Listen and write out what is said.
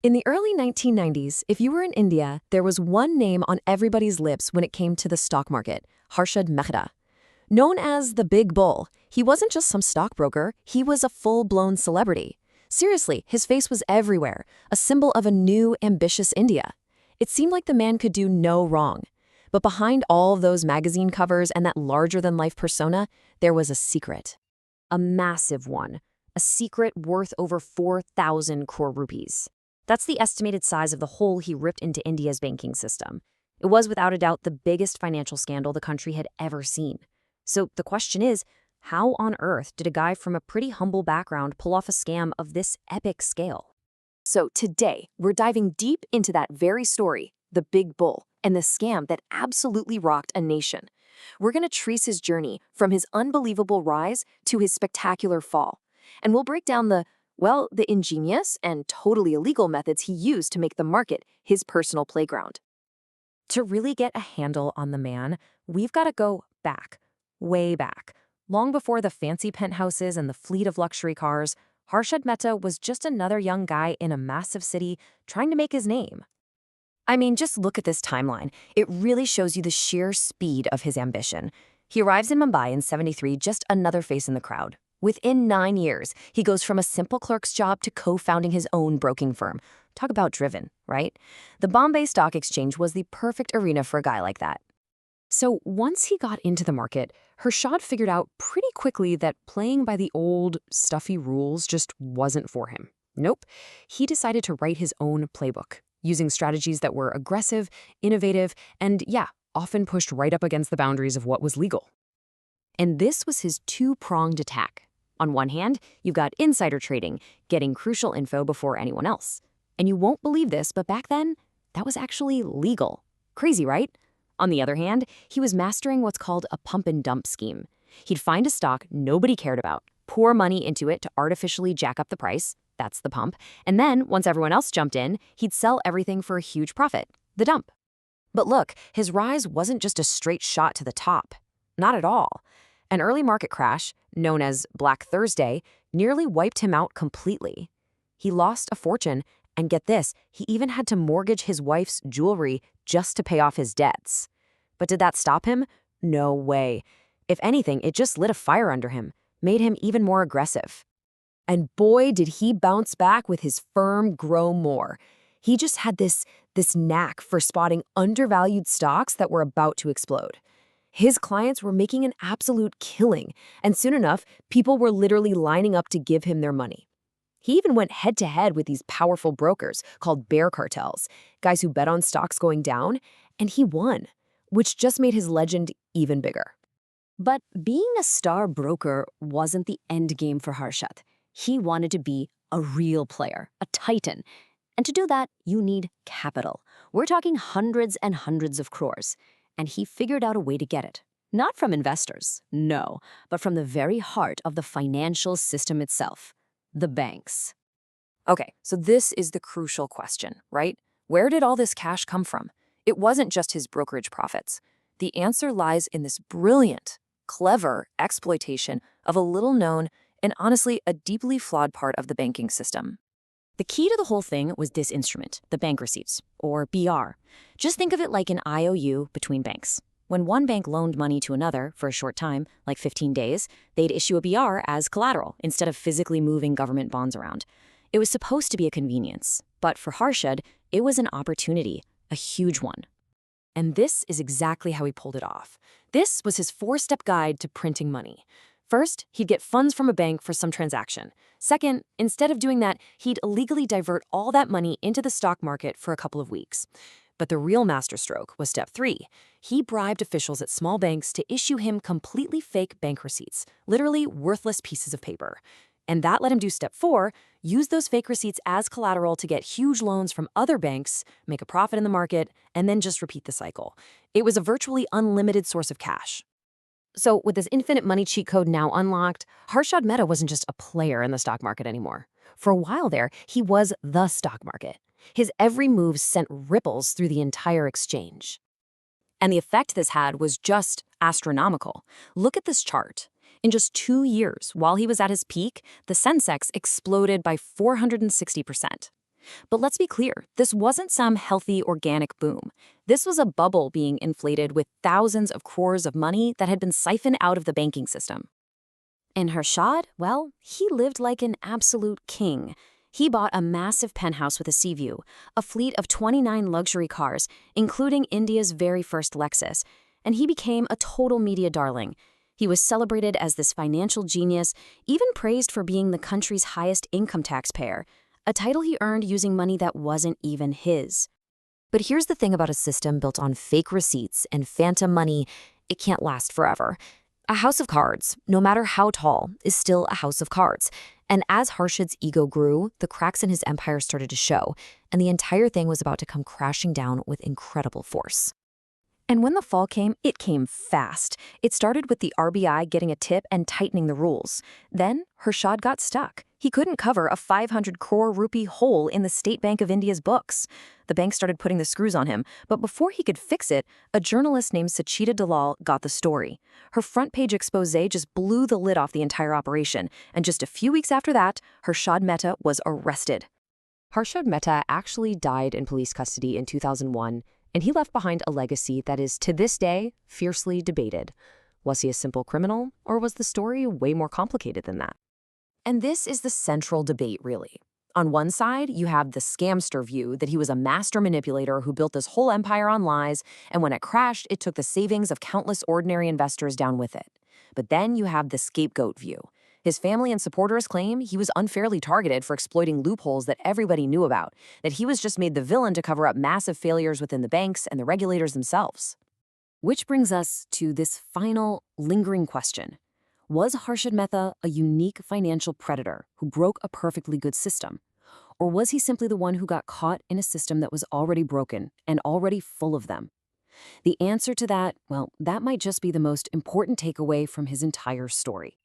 In the early 1990s, if you were in India, there was one name on everybody's lips when it came to the stock market: Harshad Mehta. Known as the Big Bull, he wasn't just some stockbroker, he was a full-blown celebrity. Seriously, his face was everywhere, a symbol of a new, ambitious India. It seemed like the man could do no wrong. But behind all of those magazine covers and that larger-than-life persona, there was a secret. A massive one. A secret worth over 4,000 crore rupees. That's the estimated size of the hole he ripped into India's banking system. It was without a doubt the biggest financial scandal the country had ever seen. So the question is, how on earth did a guy from a pretty humble background pull off a scam of this epic scale? So today, we're diving deep into that very story, the Big Bull, and the scam that absolutely rocked a nation. We're going to trace his journey from his unbelievable rise to his spectacular fall. And we'll break down the ingenious and totally illegal methods he used to make the market his personal playground. To really get a handle on the man, we've got to go back, way back. Long before the fancy penthouses and the fleet of luxury cars, Harshad Mehta was just another young guy in a massive city trying to make his name. I mean, just look at this timeline. It really shows you the sheer speed of his ambition. He arrives in Mumbai in '73, just another face in the crowd. Within 9 years, he goes from a simple clerk's job to co-founding his own broking firm. Talk about driven, right? The Bombay Stock Exchange was the perfect arena for a guy like that. So once he got into the market, Harshad figured out pretty quickly that playing by the old, stuffy rules just wasn't for him. Nope. He decided to write his own playbook, using strategies that were aggressive, innovative, and often pushed right up against the boundaries of what was legal. And this was his two-pronged attack. On one hand, you've got insider trading, getting crucial info before anyone else. And you won't believe this, but back then, that was actually legal. Crazy, right? On the other hand, he was mastering what's called a pump and dump scheme. He'd find a stock nobody cared about, pour money into it to artificially jack up the price, that's the pump, and then, once everyone else jumped in, he'd sell everything for a huge profit, the dump. But look, his rise wasn't just a straight shot to the top. Not at all. An early market crash, known as Black Thursday, nearly wiped him out completely. He lost a fortune, and get this, he even had to mortgage his wife's jewelry just to pay off his debts. But did that stop him? No way. If anything, it just lit a fire under him, made him even more aggressive. And boy, did he bounce back with his firm Grow More. He just had this knack for spotting undervalued stocks that were about to explode. His clients were making an absolute killing, and soon enough, people were literally lining up to give him their money. He even went head-to-head with these powerful brokers called bear cartels, guys who bet on stocks going down, and he won, which just made his legend even bigger. But being a star broker wasn't the end game for Harshad. He wanted to be a real player, a titan. And to do that, you need capital. We're talking hundreds and hundreds of crores. And he figured out a way to get it. Not from investors, no, but from the very heart of the financial system itself, the banks. Okay, so this is the crucial question, right? Where did all this cash come from? It wasn't just his brokerage profits. The answer lies in this brilliant, clever exploitation of a little-known and honestly a deeply flawed part of the banking system. The key to the whole thing was this instrument, the bank receipts, or BR. Just think of it like an IOU between banks. When one bank loaned money to another for a short time, like 15 days, they'd issue a BR as collateral instead of physically moving government bonds around. It was supposed to be a convenience, but for Harshad, it was an opportunity, a huge one. And this is exactly how he pulled it off. This was his 4-step guide to printing money. First, he'd get funds from a bank for some transaction. Second, instead of doing that, he'd illegally divert all that money into the stock market for a couple of weeks. But the real masterstroke was step 3. He bribed officials at small banks to issue him completely fake bank receipts, literally worthless pieces of paper. And that let him do step 4, use those fake receipts as collateral to get huge loans from other banks, make a profit in the market, and then just repeat the cycle. It was a virtually unlimited source of cash. So with this infinite money cheat code now unlocked, Harshad Mehta wasn't just a player in the stock market anymore. For a while there, he was the stock market. His every move sent ripples through the entire exchange. And the effect this had was just astronomical. Look at this chart. In just 2 years, while he was at his peak, the Sensex exploded by 460%. But let's be clear, this wasn't some healthy organic boom. This was a bubble being inflated with thousands of crores of money that had been siphoned out of the banking system. And Harshad, well, he lived like an absolute king. He bought a massive penthouse with a sea view, a fleet of 29 luxury cars, including India's very first Lexus, and he became a total media darling. He was celebrated as this financial genius, even praised for being the country's highest income taxpayer, a title he earned using money that wasn't even his. But here's the thing about a system built on fake receipts and phantom money: it can't last forever. A house of cards, no matter how tall, is still a house of cards. And as Harshad's ego grew, the cracks in his empire started to show, and the entire thing was about to come crashing down with incredible force. And when the fall came, it came fast. It started with the RBI getting a tip and tightening the rules. Then Harshad got stuck. He couldn't cover a 500 crore rupee hole in the State Bank of India's books. The bank started putting the screws on him, but before he could fix it, a journalist named Sachita Dalal got the story. Her front-page expose just blew the lid off the entire operation, and just a few weeks after that, Harshad Mehta was arrested. Harshad Mehta actually died in police custody in 2001, and he left behind a legacy that is, to this day, fiercely debated. Was he a simple criminal, or was the story way more complicated than that? And this is the central debate, really. On one side, you have the scamster view that he was a master manipulator who built this whole empire on lies, and when it crashed, it took the savings of countless ordinary investors down with it. But then you have the scapegoat view. His family and supporters claim he was unfairly targeted for exploiting loopholes that everybody knew about, that he was just made the villain to cover up massive failures within the banks and the regulators themselves. Which brings us to this final, lingering question. Was Harshad Mehta a unique financial predator who broke a perfectly good system? Or was he simply the one who got caught in a system that was already broken and already full of them? The answer to that, well, that might just be the most important takeaway from his entire story.